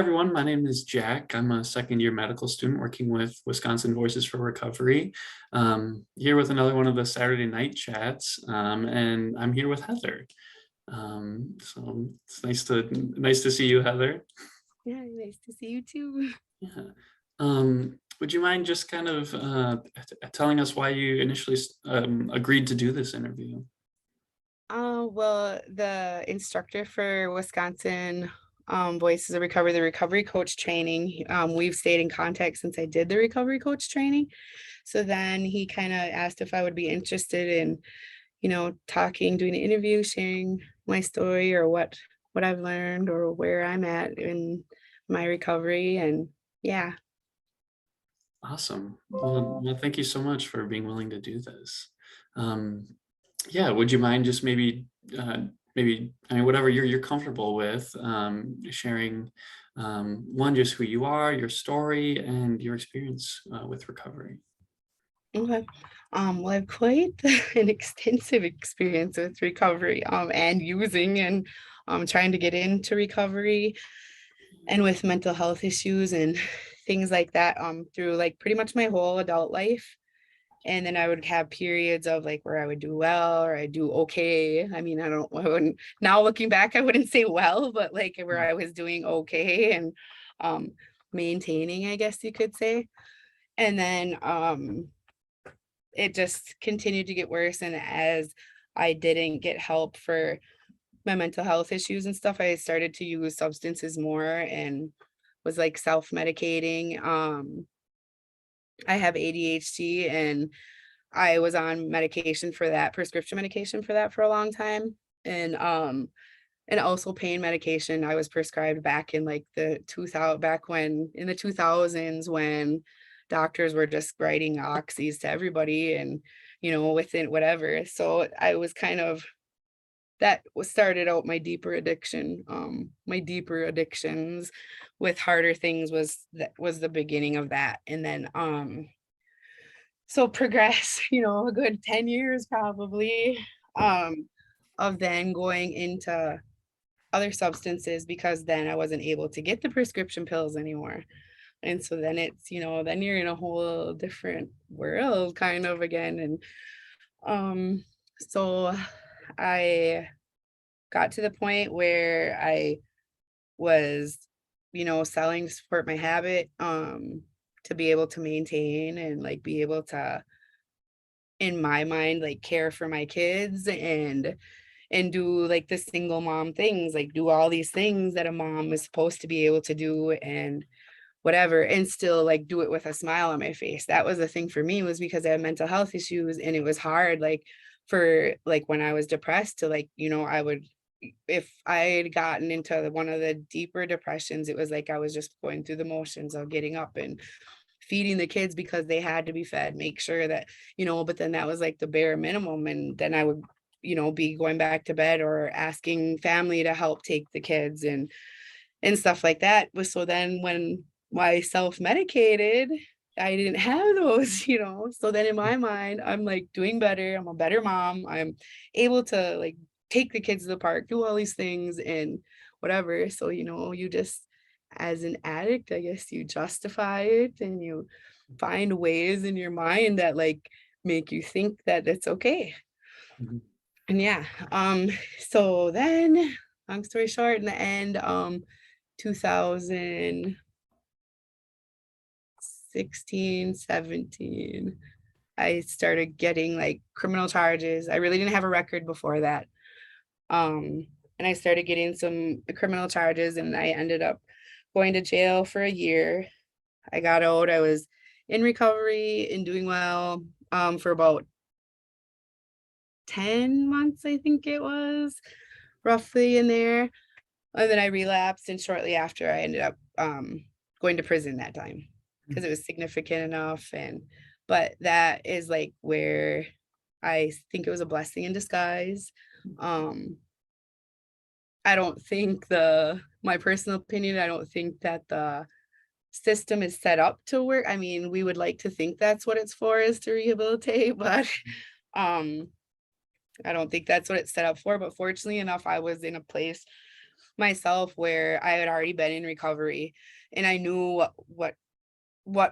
Everyone, my name is Jack. I'm a second year medical student working with Wisconsin Voices for Recovery. Here with another one of the Saturday night chats, and I'm here with Heather. So it's nice to see you, Heather. Yeah, nice to see you too. Yeah. Would you mind just kind of telling us why you initially agreed to do this interview? Well, the instructor for Wisconsin Voices of Recovery, the recovery coach training, we've stayed in contact since I did the recovery coach training. So then he kind of asked if I would be interested in, talking, doing an interview, sharing my story or what I've learned or where I'm at in my recovery. And yeah. Awesome. Well, thank you so much for being willing to do this. Um, yeah, would you mind just maybe I mean whatever you're comfortable with sharing one just who you are, your story, and your experience with recovery. Okay. Well, I have quite an extensive experience with recovery, and using and trying to get into recovery and with mental health issues and things like that, through like pretty much my whole adult life. And then I would have periods of like where I would do well or I do okay. I mean, I wouldn't, now looking back, I wouldn't say well, but like where I was doing okay and um maintaining, I guess you could say. And then it just continued to get worse. And as I didn't get help for my mental health issues and stuff, I started to use substances more and was like self-medicating. I have ADHD and I was on medication for that, prescription medication for that for a long time. And also pain medication. I was prescribed back in like the 2000, back when in the 2000s when doctors were just writing oxys to everybody and within whatever. So I was kind of that was started out my deeper addiction. My deeper addictions with harder things was the beginning of that. And then so progress, a good 10 years probably, um, of then going into other substances because then I wasn't able to get the prescription pills anymore. And so then it's, then you're in a whole different world kind of again. And so I got to the point where I was, selling to support my habit, to be able to maintain and like be able to, in my mind, like care for my kids and do like the single mom things, like do all these things that a mom is supposed to be able to do and whatever, and still like do it with a smile on my face. That was the thing for me, was because I had mental health issues and it was hard, like for like when I was depressed to like, I would, if I had gotten into one of the deeper depressions, it was like I was just going through the motions of getting up and feeding the kids because they had to be fed, make sure that, but then that was like the bare minimum. And then I would, be going back to bed or asking family to help take the kids and stuff like that. So then when I self-medicated, I didn't have those, So then in my mind, I'm like doing better. I'm a better mom. I'm able to like take the kids to the park, do all these things and whatever. So, you just, as an addict, I guess you justify it and you find ways in your mind that like make you think that it's okay. Mhm. And yeah, so then long story short, in the end, 2016, 17, I started getting like criminal charges. I really didn't have a record before that. And I started getting some criminal charges and I ended up going to jail for a year. I got out. I was in recovery and doing well for about 10 months, I think it was roughly in there. And then I relapsed, and shortly after, I ended up going to prison that time because it was significant enough. And but that is like where I think it was a blessing in disguise. Um, I don't think my personal opinion, I don't think that the system is set up to work. I mean, we would like to think that's what it's for, is to rehabilitate, but um, I don't think that's what it's set up for. But fortunately enough, I was in a place myself where I had already been in recovery and I knew what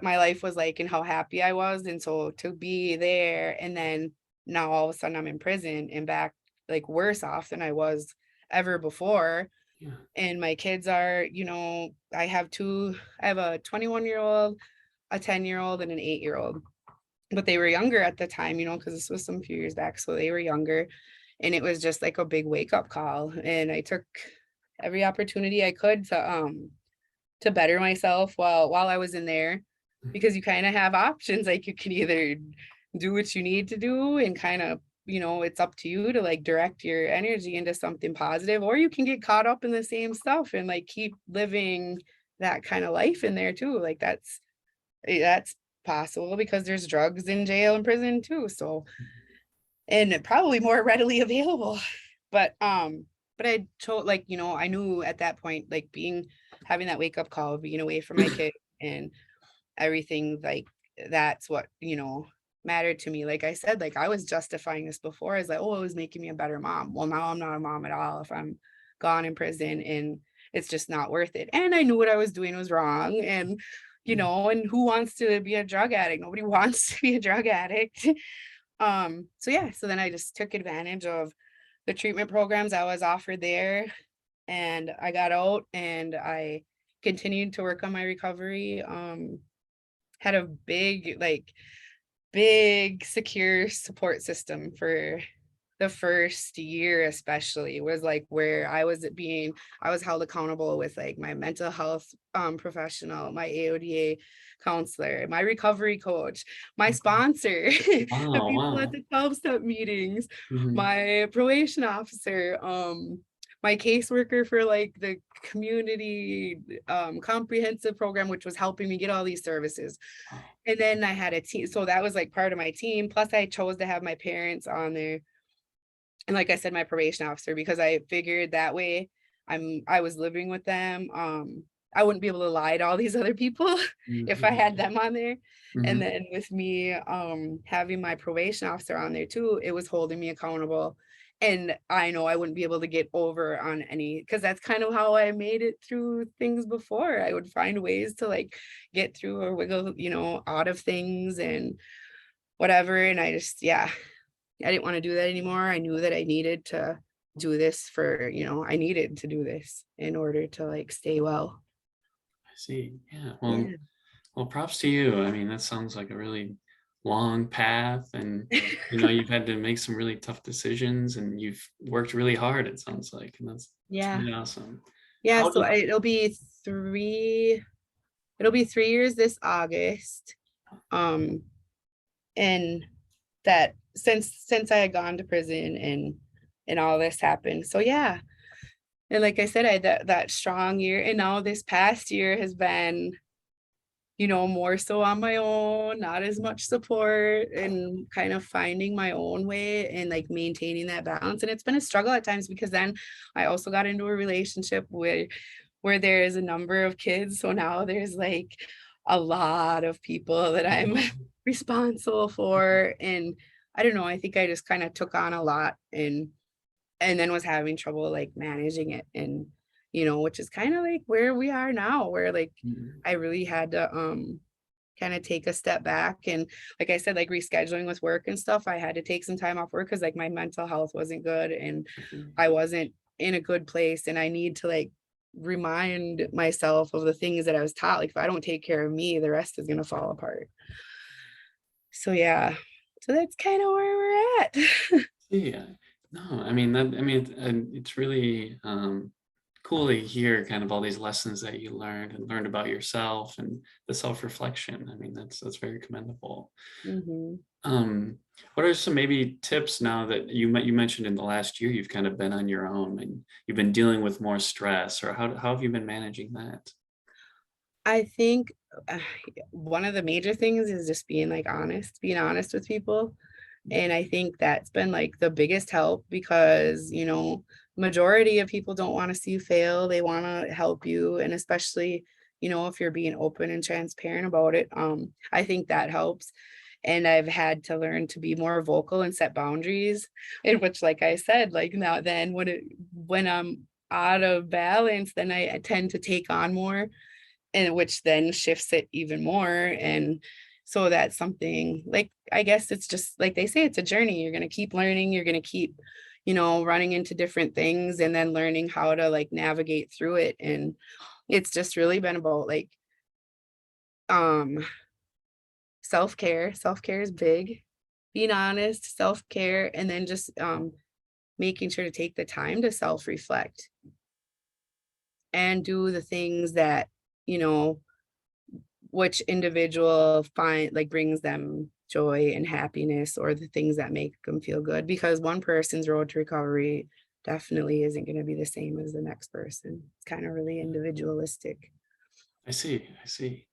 my life was like and how happy I was. And so to be there and then now all of a sudden I'm in prison and back like worse off than I was ever before. Yeah. And my kids are, I have a 21-year-old, a 10-year-old, and an 8-year-old. But they were younger at the time, because this was some few years back. So they were younger. And it was just like a big wake up call. And I took every opportunity I could to better myself while I was in there, because you kind of have options. Like you can either do what you need to do and kind of, it's up to you to like direct your energy into something positive, or you can get caught up in the same stuff and like keep living that kind of life in there too. Like that's possible because there's drugs in jail and prison too. So, and probably more readily available. But I told, like, I knew at that point, like having that wake up call, being away from my kid and everything, like that's what, mattered to me. Like I said, like I was justifying this before. I was like, oh, it was making me a better mom. Well, now I'm not a mom at all if I'm gone in prison, and it's just not worth it. And I knew what I was doing was wrong. And, and who wants to be a drug addict? Nobody wants to be a drug addict. So yeah, so then I just took advantage of the treatment programs I was offered there, and I got out and I continued to work on my recovery. Had a big secure support system for the first year, especially was like where I was held accountable with like my mental health professional, my AODA counselor, my recovery coach, my sponsor, the Wow, people at wow. the 12-step meetings, Mhm. my probation officer, my caseworker for like the community comprehensive program, which was helping me get all these services. Wow. And then I had a team. So that was like part of my team. Plus I chose to have my parents on there. And like I said, my probation officer, because I figured that way I was living with them. I wouldn't be able to lie to all these other people if I had Mhm. them on there. And Mhm. then with me having my probation officer on there too, it was holding me accountable. And I know I wouldn't be able to get over on any, because that's kind of how I made it through things before. I would find ways to like get through or wiggle, out of things and whatever. And I just, yeah, I didn't want to do that anymore. I knew that I needed to do this I needed to do this in order to like stay well. I see. Yeah. Yeah. Well, props to you. I mean, that sounds like a really long path, and you've had to make some really tough decisions, and you've worked really hard, it sounds like, and that's Yeah. really awesome. Yeah. How So did it'll be 3 years this August. Um, and that since I had gone to prison and all this happened. So yeah. And like I said, I had that strong year. And now this past year has been more so on my own, not as much support, and kind of finding my own way and like maintaining that balance. And it's been a struggle at times because then I also got into a relationship where there is a number of kids. So now there's like a lot of people that I'm responsible for. And I don't know, I think I just kind of took on a lot and then was having trouble like managing it, and which is kind of like where we are now, where like Mhm. I really had to kind of take a step back. And like I said, like rescheduling with work and stuff, I had to take some time off work because like my mental health wasn't good and I wasn't in a good place, and I need to like remind myself of the things that I was taught. Like if I don't take care of me, the rest is going to fall apart. So yeah, so that's kind of where we're at. Yeah. No, it's really cool to hear kind of all these lessons that you learned about yourself and the self-reflection. I mean, that's very commendable. Mhm. Um, what are some maybe tips now that you mentioned in the last year you've kind of been on your own and you've been dealing with more stress, or how have you been managing that? I think uh, one of the major things is just being honest with people. And I think that's been like the biggest help because, majority of people don't want to see you fail. They want to help you. And especially, if you're being open and transparent about it, I think that helps. And I've had to learn to be more vocal and set boundaries, in which, like I said, like now then when out of balance, then I tend to take on more, and which then shifts it even more. And so that's something, like, I guess it's just like they say, it's a journey. You're going to keep learning, you're going to keep, running into different things, and then learning how to like navigate through it. And it's just really been about like um self-care. Self-care is big, being honest, self-care, and then just making sure to take the time to self-reflect and do the things that, you know, which individual find like brings them joy and happiness, or the things that make them feel good, because one person's road to recovery definitely isn't going to be the same as the next person. It's kind of really individualistic. I see. I see.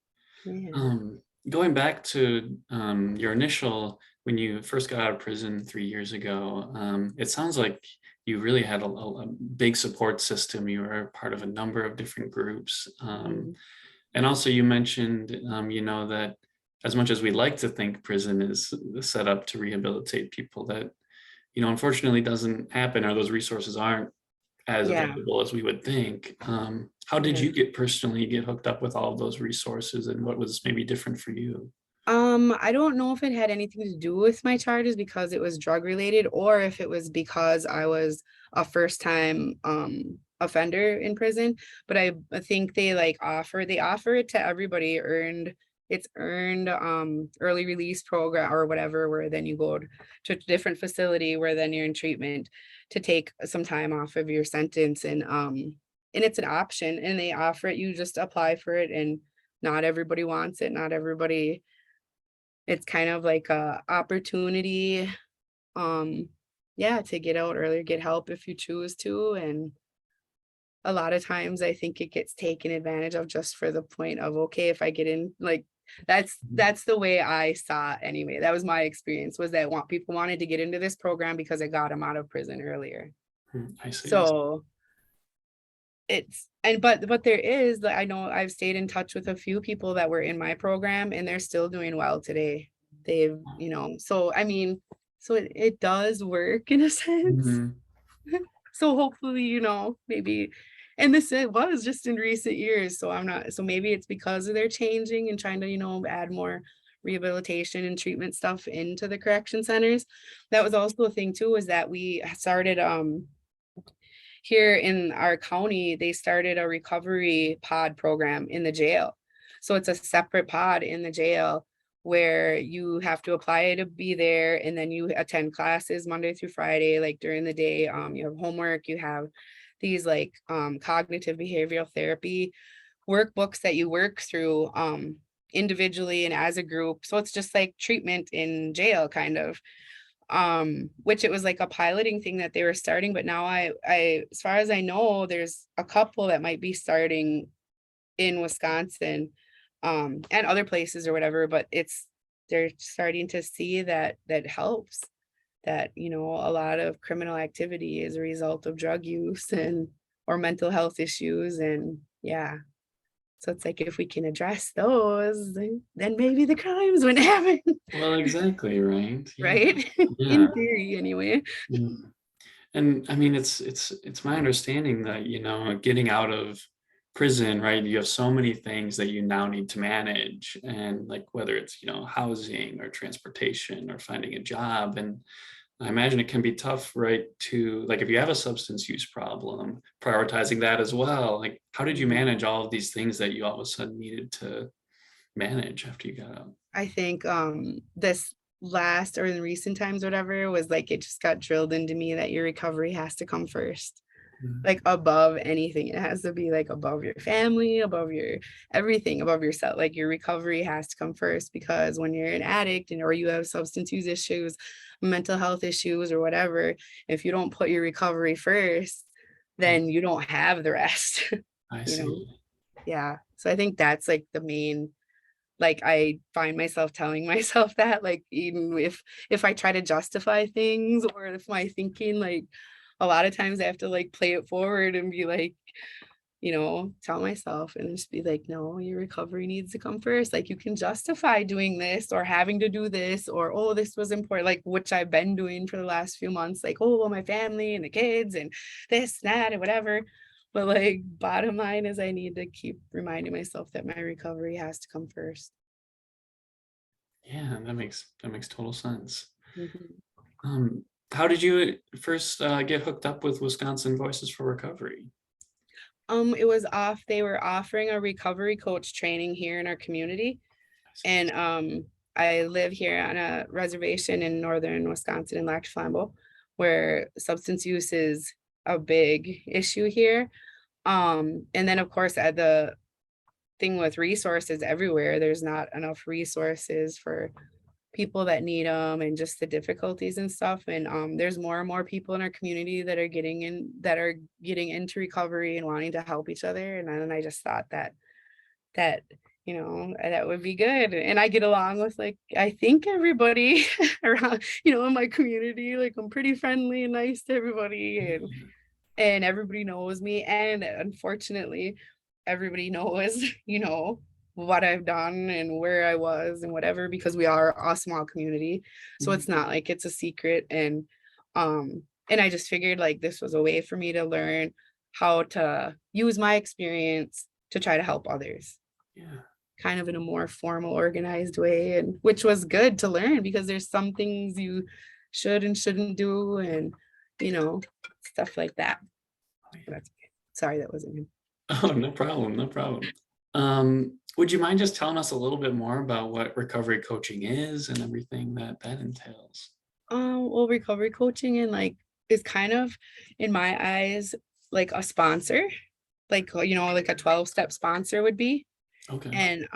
Yeah. Um, Going back to your initial, when you first got out of prison 3 years ago, it sounds like you really had a big support system. You were part of a number of different groups. Mhm. And also you mentioned, that as much as we like to think prison is set up to rehabilitate people, that, unfortunately doesn't happen, or those resources aren't as Yeah. available as we would think. How did Yeah. you personally get hooked up with all of those resources, and what was maybe different for you? I don't know if it had anything to do with my charges because it was drug related, or if it was because I was a first time offender in prison. But I think they offer it to everybody. Earned early release program or whatever, where then you go to a different facility where then you're in treatment to take some time off of your sentence. And it's an option, and they offer it, you just apply for it. And not everybody wants it, not everybody, it's kind of like a opportunity, um, yeah, to get out earlier, get help if you choose to. And a lot of times I think it gets taken advantage of just for the point of, okay, if I get in, like, Mhm. that's the way I saw it anyway. That was my experience, was that people wanted to get into this program because it got them out of prison earlier. I see. So it's, and but there is, like, I know I've stayed in touch with a few people that were in my program, and they're still doing well today. They've, so I mean, so it does work in a sense. Mhm. So hopefully, maybe, and this it was just in recent years. So I'm not, so maybe it's because of their changing and trying to, add more rehabilitation and treatment stuff into the correction centers. That was also a thing too, is that we started here in our county, they started a recovery pod program in the jail. So it's a separate pod in the jail where you have to apply to be there, and then you attend classes Monday through Friday, like during the day. You have homework, you have these like cognitive behavioral therapy workbooks that you work through individually and as a group. So it's just like treatment in jail, kind of, which it was like a piloting thing that they were starting. But now I as far as I know, there's a couple that might be starting in Wisconsin, and other places or whatever. But they're starting to see that that helps, that, a lot of criminal activity is a result of drug use and or mental health issues. And yeah, so it's like, if we can address those, then maybe the crimes wouldn't happen. Well, exactly, right? Yeah. Right. Yeah. In theory anyway. Mm. And I mean, it's my understanding that, getting out of prison, right, you have so many things that you now need to manage, and like whether it's, housing or transportation or finding a job. And I imagine it can be tough, right, to, like, if you have a substance use problem, prioritizing that as well. Like, how did you Mhm. manage all of these things that you all of a sudden needed to manage after you got out? I think this last, or in recent times, whatever, was like it just got drilled into me that your recovery has to come first. Mm. Like above anything. It has to be like above your family, above your everything, above yourself. Like your recovery has to come first, because when you're an addict and or you have substance use issues, mental health issues or whatever, if you don't put your recovery first, Mm. then you don't have the rest. I you know. see. Yeah. So I think that's like the main, like I find myself telling myself that, like, even if I try to justify things, or if my thinking, like, a lot of times I have to like play it forward and be like, tell myself and just be like, no, your recovery needs to come first. Like, you can justify doing this or having to do this, or, oh, this was important, like, which I've been doing for the last few months, like, oh, well, my family and the kids and this, that, and whatever. But like bottom line is I need to keep reminding myself that my recovery has to come first. Yeah, that makes total sense. Mhm. Um, how did you first get hooked up with Wisconsin Voices for Recovery? It was off, they were offering a recovery coach training here in our community. I see. And I live here on a reservation in northern Wisconsin in Lac Flambeau, where substance use is a big issue here. And then of course at the thing with resources everywhere, there's not enough resources for people that need them and just the difficulties and stuff. And there's more and more people in our community that are getting into recovery and wanting to help each other. And then I just thought that that would be good. And I get along with like I think everybody around, in my community. Like I'm pretty friendly and nice to everybody, Yeah. and everybody knows me. And unfortunately, everybody knows, what I've done and where I was and whatever, because we are a small community. So Mhm. it's not like it's a secret. And I just figured like this was a way for me to learn how to use my experience to try to help others Yeah. kind of in a more formal, organized way, and which was good to learn because there's some things you should and shouldn't do, and you know, stuff like that. Oh, yeah. That's okay. Sorry, that wasn't him. Oh, no problem, no problem. Would you mind just telling us a little bit more about what recovery coaching is and everything that that entails? Well, recovery coaching and like is kind of, in my eyes, like a sponsor, like like a 12-step sponsor would be. Okay. And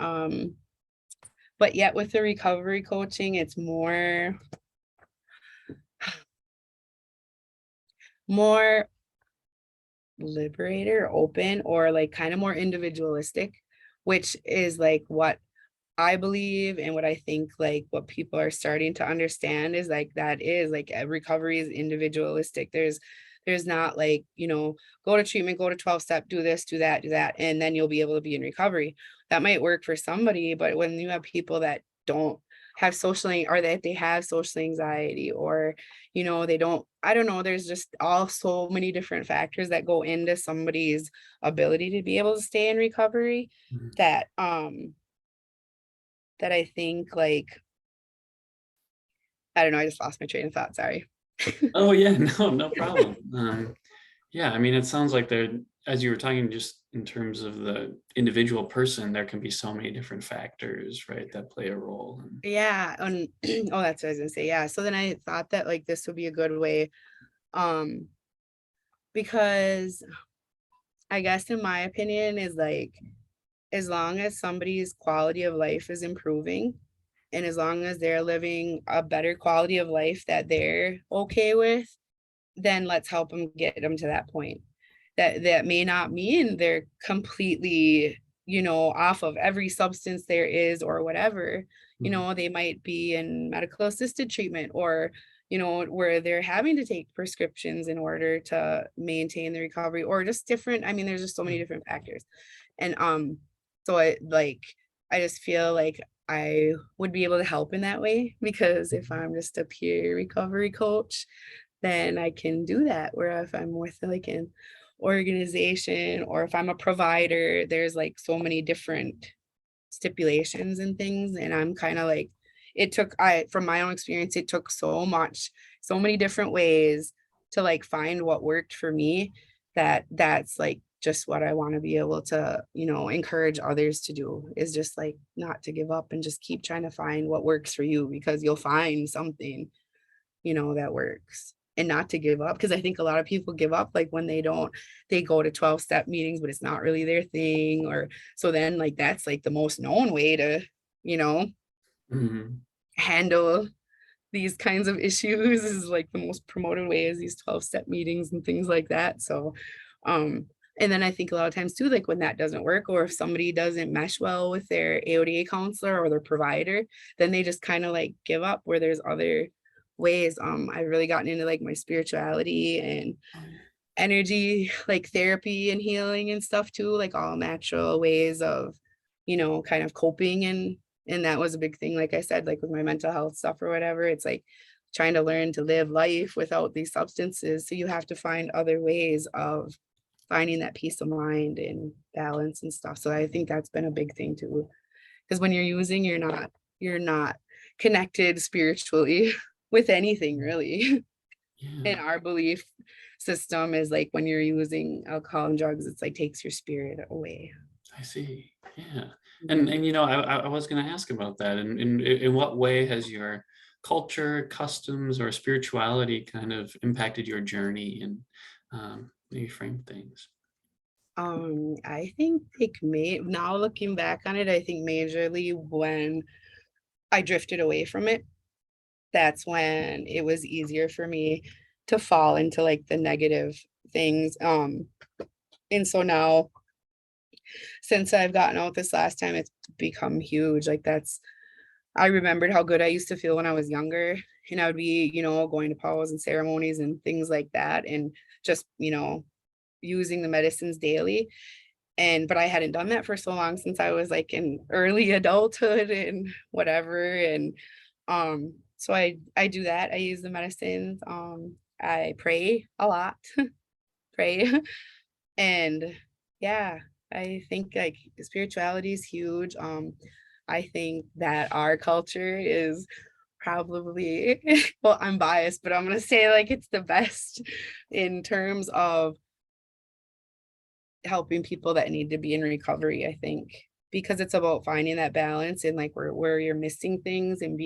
but yet with the recovery coaching, it's more liberator, open, or like kind of more individualistic, which is like what I believe and what I think like what people are starting to understand is like that is like recovery is individualistic. There's not like, go to treatment, go to 12 step, do that, and then you'll be able to be in recovery. That might work for somebody, but when you have people that don't have or that they have social anxiety, or they don't, I don't know, there's just all so many different factors that go into somebody's ability to be able to stay in recovery Mhm. that that I think like, I don't know, I just lost my train of thought, sorry. Oh yeah, no, no problem. Yeah, I mean, it sounds like there, as you were talking, just in terms of the individual person, there can be so many different factors, right, that play a role. And Yeah, and oh, that's what I was gonna say, yeah, so then I thought that, like, this would be a good way, um, because I guess in my opinion is, like, as long as somebody's quality of life is improving, and as long as they're living a better quality of life that they're okay with, then let's help them get them to that point. That may not mean they're completely, off of every substance there is or whatever. mhm, They might be in medical assisted treatment, or where they're having to take prescriptions in order to maintain the recovery, or just different, I mean, there's just so many different factors. And so I just feel like I would be able to help in that way, because if mhm, I'm just a peer recovery coach, then I can do that. Where if I'm with like an organization, or if I'm a provider, there's like so many different stipulations and things. And I'm kind of like, from my own experience, it took so many different ways to like find what worked for me, that's like just what I want to be able to, encourage others to do, is just like not to give up and just keep trying to find what works for you, because you'll find something that works, and not to give up. Because I think a lot of people give up like when they go to 12-step meetings, but it's not really their thing. Or so then like that's like the most known way to, you know, mhm. handle these kinds of issues, is like the most promoted way is these 12-step meetings and things like that. So and then I think a lot of times too, like when that doesn't work, or if somebody doesn't mesh well with their AODA counselor or their provider, then they just kind of like give up, where there's other ways. I've really gotten into like my spirituality and Oh, yeah. energy, like therapy and healing and stuff too, like all natural ways of, kind of coping. And that was a big thing, like I said, like with my mental health stuff or whatever, it's like trying to learn to live life without these substances. So you have to find other ways of finding that peace of mind and balance and stuff. So I think that's been a big thing too. Because when you're using, you're not connected spiritually with anything really. Yeah, And our belief system is like when you're using alcohol and drugs, it's like takes your spirit away. I see. Yeah. Mhm. And I was going to ask about that. And in what way has your culture, customs, or spirituality kind of impacted your journey and maybe frame things? I think like now looking back on it, I think majorly when I drifted away from it, that's when it was easier for me to fall into like the negative things. And so now since I've gotten out this last time, it's become huge. Like that's I remembered how good I used to feel when I was younger. And I would be, going to powwows and ceremonies and things like that. And just, using the medicines daily. But I hadn't done that for so long since I was like in early adulthood and whatever. And so I do that. I use the medicines. I pray a lot, pray. And yeah, I think like spirituality is huge. I think that our culture is probably, well, I'm biased, but I'm gonna say like it's the best in terms of helping people that need to be in recovery, I think, because it's about finding that balance and like where you're missing things and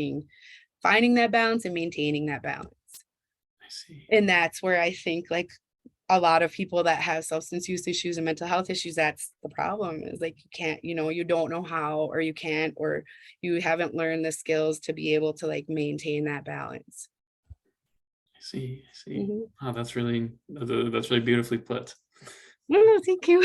finding that balance and maintaining that balance. I see. And that's where I think like a lot of people that have substance use issues and mental health issues, that's the problem is like you can't, you don't know how, or you can't, or you haven't learned the skills to be able to like maintain that balance. I see. I see. Mhm. Wow, that's really beautifully put. Oh, thank you.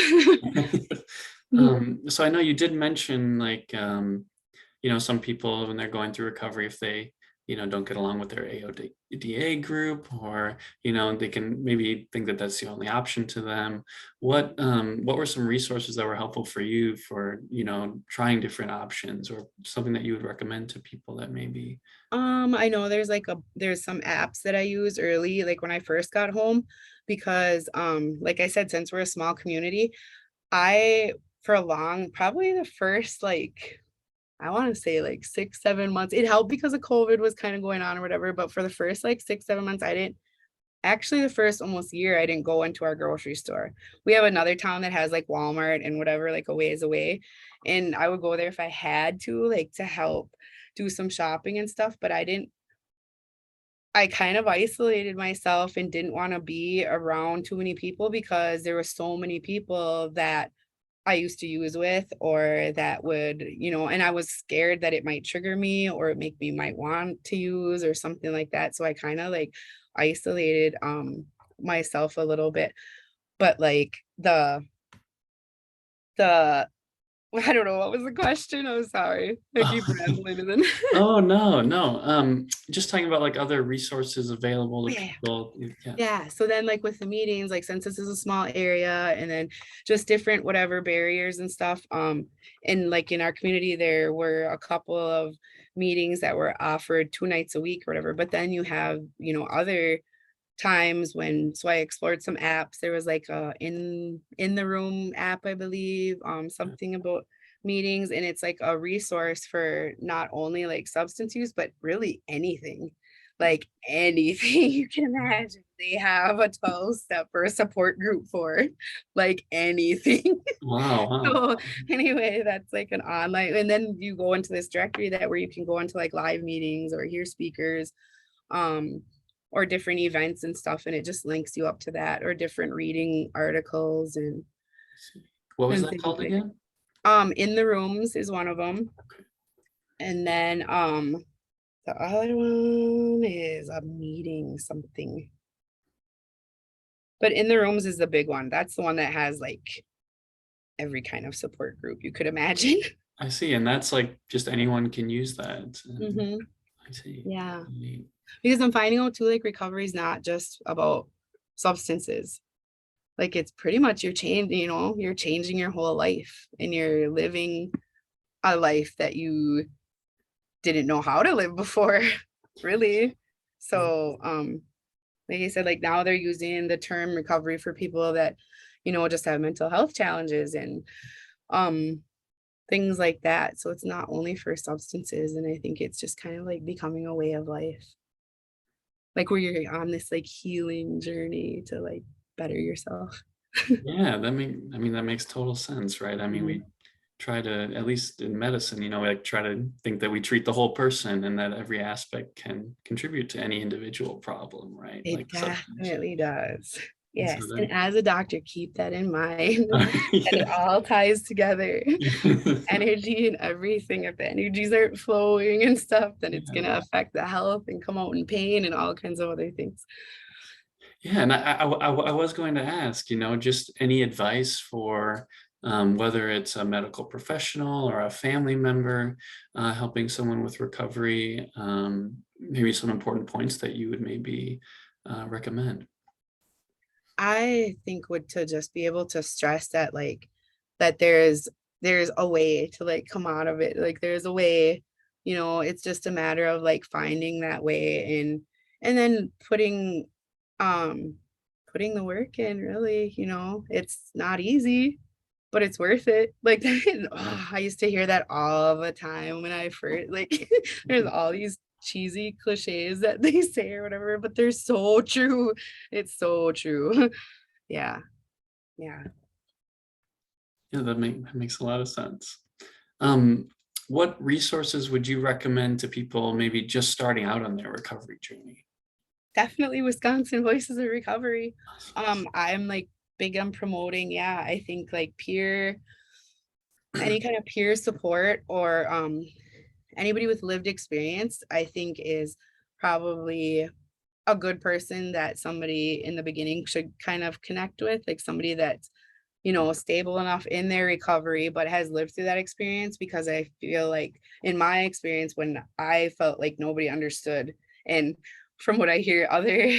So I know you did mention like some people when they're going through recovery, if they don't get along with their AODA group, or they can maybe think that that's the only option to them. What were some resources that were helpful for you for trying different options, or something that you would recommend to people that maybe? I know there's some apps that I use early, like when I first got home, because like I said, since we're a small community, I for a long, probably the first like I want to say like 6, 7 months, it helped because of COVID was kind of going on or whatever. But for the first like 6, 7 months, I didn't actually the first almost year, I didn't go into our grocery store. We have another town that has like Walmart and whatever, like a ways away. And I would go there if I had to, like to help do some shopping and stuff, but I kind of isolated myself and didn't want to be around too many people because there were so many people that I used to use with or that would, and I was scared that it might trigger me or make me might want to use or something like that. So I kind of like isolated myself a little bit. But like the I don't know what was the question. I'm sorry. I keep rambling and then Oh, no, no. Just talking about like other resources available to yeah. people. Yeah. Yeah. So then like with the meetings, like since this is a small area and then just different whatever barriers and stuff. And like in our community, there were a couple of meetings that were offered 2 nights a week or whatever. But then you have, other times when so I explored some apps. There was like a in the room app, I believe, something about meetings, and it's like a resource for not only like substance use, but really anything. Like anything you can imagine. They have a 12-step or a support group for like anything. Wow, wow. So anyway, that's like an online, and then you go into this directory that where you can go into like live meetings or hear speakers um or different events and stuff, and it just links you up to that or different reading articles What was and that things called like again? in the rooms is one of them. And then the other one is a meeting something, but in the rooms is the big one. That's the one that has like every kind of support group you could imagine. I see. And that's like just anyone can use that. And Hmm. I see. Yeah, Neat. because I'm finding out too, like recovery is not just about substances. Like it's pretty much you're changing your whole life and you're living a life that you didn't know how to live before, really. Yeah. So like I said, like now they're using the term recovery for people that just have mental health challenges and um things like that. So it's not only for substances. And I think it's just kind of like becoming a way of life, like where you're on this like healing journey to like better yourself. Yeah, I mean, that makes total sense, right? I mean, Mhm. we try to, at least in medicine, like try to think that we treat the whole person and that every aspect can contribute to any individual problem, right? It Like substance definitely does. use. And so Yes. And as a doctor, keep that in mind. And it yeah. all ties together. Energy and everything. If the energies aren't flowing and stuff, then it's Yeah. gonna affect the health and come out in pain and all kinds of other things. Yeah, and I was going to ask, just any advice for whether it's a medical professional or a family member helping someone with recovery, maybe some important points that you would maybe recommend. I think would to just be able to stress that like that there's a way to like come out of it. Like there's a way, it's just a matter of like finding that way and then um putting the work in really, it's not easy, but it's worth it. Like I used to hear that all the time when I first like there's all these cheesy cliches that they say or whatever, but they're so true. It's so true. Yeah. Yeah. Yeah, that makes a lot of sense. Um, what resources would you recommend to people maybe just starting out on their recovery journey? Definitely Wisconsin Voices of Recovery. Awesome. I'm like big on promoting, yeah, I think like any kind of peer support or anybody with lived experience, I think is probably a good person that somebody in the beginning should kind of connect with, like somebody that's, stable enough in their recovery, but has lived through that experience. Because I feel like in my experience, when I felt like nobody understood, and from what I hear, other,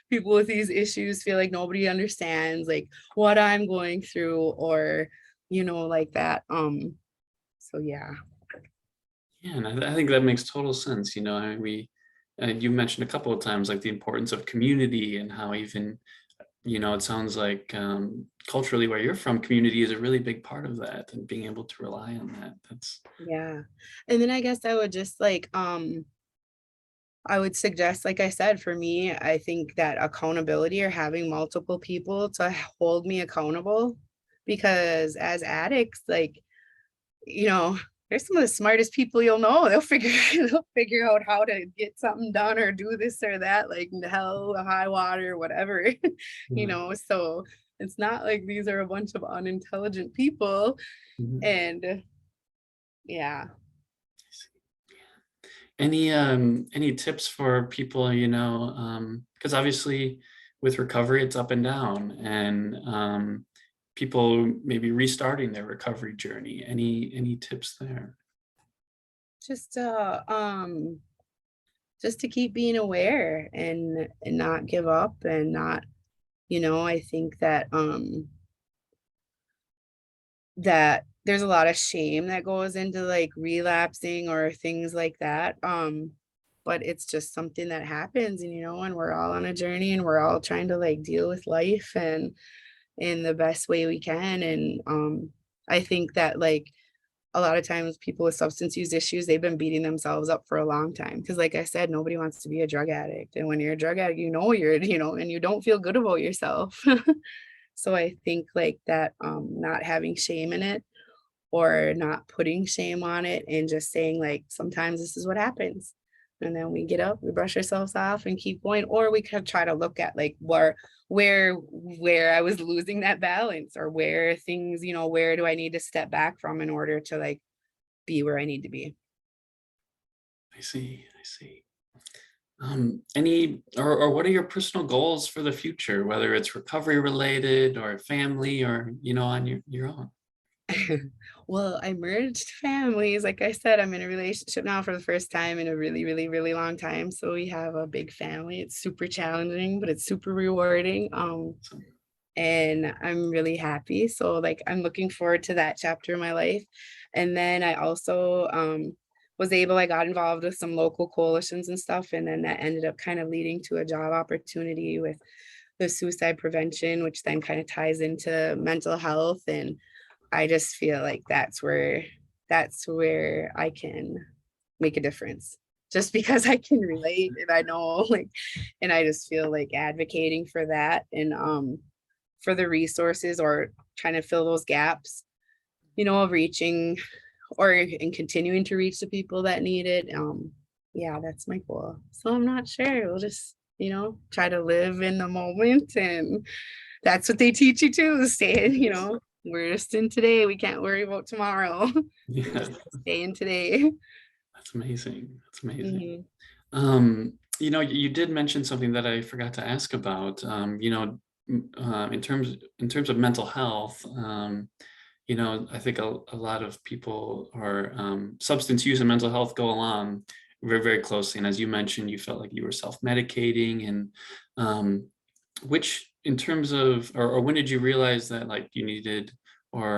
people with these issues feel like nobody understands like what I'm going through or, like that. So yeah. Yeah, and I think that makes total sense. I mean, you mentioned a couple of times like the importance of community and how even, it sounds like culturally where you're from, community is a really big part of that and being able to rely on that. That's Yeah. And then I guess I would just like, I would suggest, like I said, for me, I think that accountability or having multiple people to hold me accountable, because as addicts, like, you know, there's some of the smartest people you'll know. They'll figure they'll figure out how to get something done or do this or that, like hell, high water, whatever, yeah. So it's not like these are a bunch of unintelligent people. Mhm. And yeah. Any tips for people, because obviously with recovery it's up and down and people maybe restarting their recovery journey. Any tips there? Just just to keep being aware and not give up and not, I think that there's a lot of shame that goes into like relapsing or things like that. But it's just something that happens, and we're all on a journey and we're all trying to like deal with life and in the best way we can. And I think that like a lot of times people with substance use issues, they've been beating themselves up for a long time. Cause like I said, nobody wants to be a drug addict. And when you're a drug addict, and you don't feel good about yourself. So I think like that, not having shame in it or not putting shame on it and just saying like, sometimes this is what happens. And then we get up, we brush ourselves off and keep going. Or we could try to look at like where I was losing that balance, or where things, where do I need to step back from in order to like be where I need to be. I see, I see. Any or what are your personal goals for the future, whether it's recovery related or family or, on your own? Well, I merged families. Like I said, I'm in a relationship now for the first time in a really, really, really long time. So we have a big family. It's super challenging, but it's super rewarding. So, And I'm really happy. So like I'm looking forward to that chapter of my life. And then I also I got involved with some local coalitions and stuff. And then that ended up kind of leading to a job opportunity with the suicide prevention, which then kind of ties into mental health. And I just feel like that's where I can make a difference. Just because I can relate and I know like, and I just feel like advocating for that and for the resources or trying to fill those gaps, reaching or and continuing to reach the people that need it. Yeah, that's my goal. So I'm not sure. We'll just, try to live in the moment, and that's what they teach you too. Stay, we're just in today. We can't worry about tomorrow. We Yeah, just stay in today. that's amazing. That's amazing. Mhm. You did mention something that I forgot to ask about. In terms of mental health, I think a lot of people or substance use and mental health go along very, very closely. And as you mentioned, you felt like you were self-medicating, and which in terms of, or when did you realize that like you needed or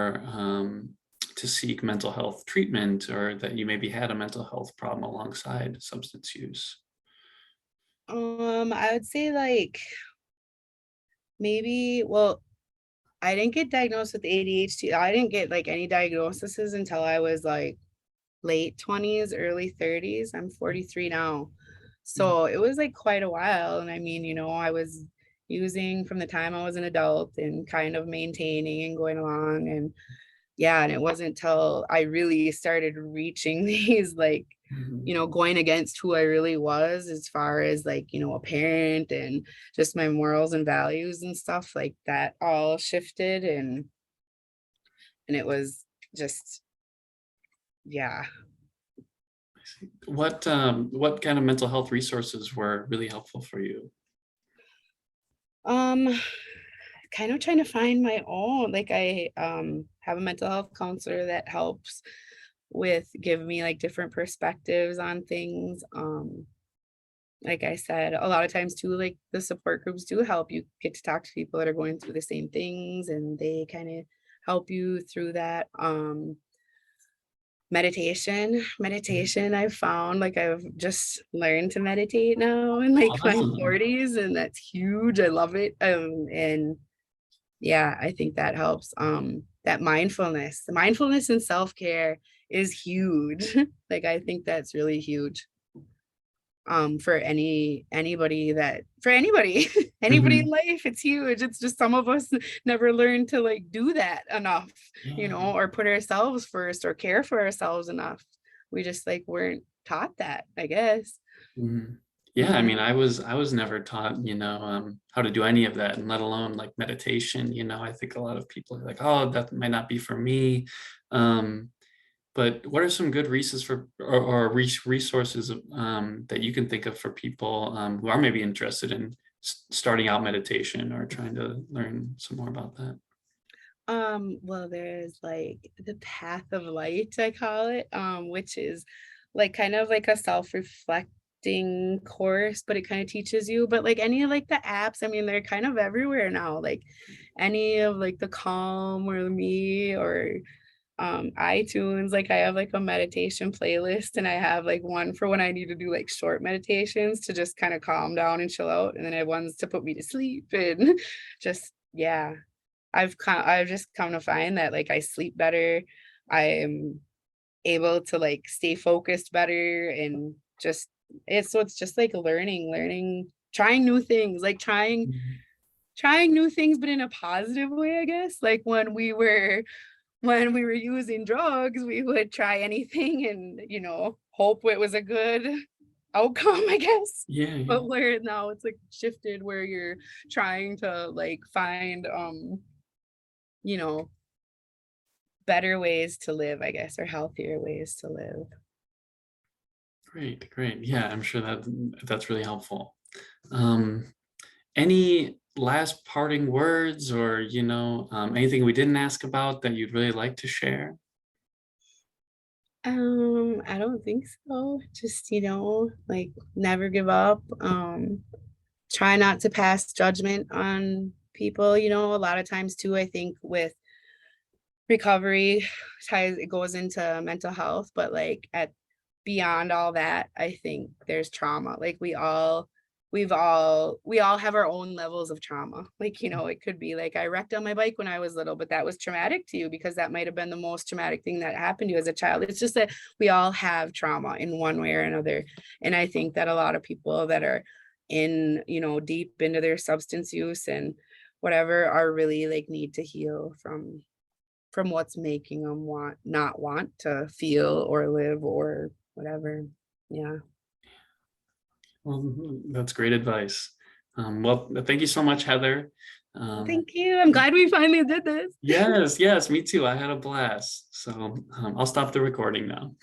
to seek mental health treatment, or that you maybe had a mental health problem alongside substance use? I would say like maybe, well, I didn't get diagnosed with ADHD. I didn't get like any diagnoses until I was like late 20s, early 30s. I'm 43 now. Mhm. So it was like quite a while. And I mean, I was using from the time I was an adult and kind of maintaining and going along. And yeah, and it wasn't till I really started reaching these like, Mhm. going against who I really was as far as like, a parent and just my morals and values and stuff like that all shifted, and it was just, yeah. What kind of mental health resources were really helpful for you? Um, Kind of trying to find my own. Like I have a mental health counselor that helps with give me like different perspectives on things. Like I said, a lot of times too, like the support groups do help. You get to talk to people that are going through the same things and they kind of help you through that. Meditation I've found, like I've just learned to meditate now in like my Awesome. 40s, and that's huge. I love it. And yeah, I think that helps. That mindfulness and self-care is huge. Like I think that's really huge. For anybody anybody in Mhm. life, it's huge. It's just some of us never learn to like do that enough, Yeah. or put ourselves first or care for ourselves enough. We just like weren't taught that, I guess. Mhm. Yeah, I Mhm. mean, I was never taught, how to do any of that, and let alone like meditation. I think a lot of people are like, oh, that might not be for me. Um, but what are some good resources resources that you can think of for people who are maybe interested in starting out meditation or trying to learn some more about that? Well, there's like the path of light, I call it, which is like kind of like a self-reflecting course, but it kind of teaches you. But like any of like the apps, I mean, they're kind of everywhere now. Like any of like the Calm or the Me or iTunes, like I have like a meditation playlist, and I have like one for when I need to do like short meditations to just kind of calm down and chill out. And then I have ones to put me to sleep and just, yeah. I've just come to find that like I sleep better. I am able to like stay focused better, and just it's just like learning, trying new things, like Mhm. trying new things, but in a positive way, I guess. Like when we were using drugs, we would try anything and hope it was a good outcome, I guess. Yeah, yeah. But where now it's like shifted where you're trying to like find you know better ways to live, I guess, or healthier ways to live. Great, great. Yeah, I'm sure that's really helpful. Um, any last parting words, or anything we didn't ask about that you'd really like to share? I don't think so. Just, like never give up. Try not to pass judgment on people. A lot of times too, I think with recovery ties it goes into mental health, but like at beyond all that, I think there's trauma. Like we all have our own levels of trauma. Like, you know, it could be like I wrecked on my bike when I was little, but that was traumatic to you because that might have been the most traumatic thing that happened to you as a child. It's just that we all have trauma in one way or another. And I think that a lot of people that are in, you know, deep into their substance use and whatever are really like need to heal from what's making them not want to feel or live or whatever. Yeah. Well, that's great advice. Well, thank you so much, Heather. Thank you. I'm glad we finally did this. Yes, yes, me too. I had a blast. So I'll stop the recording now.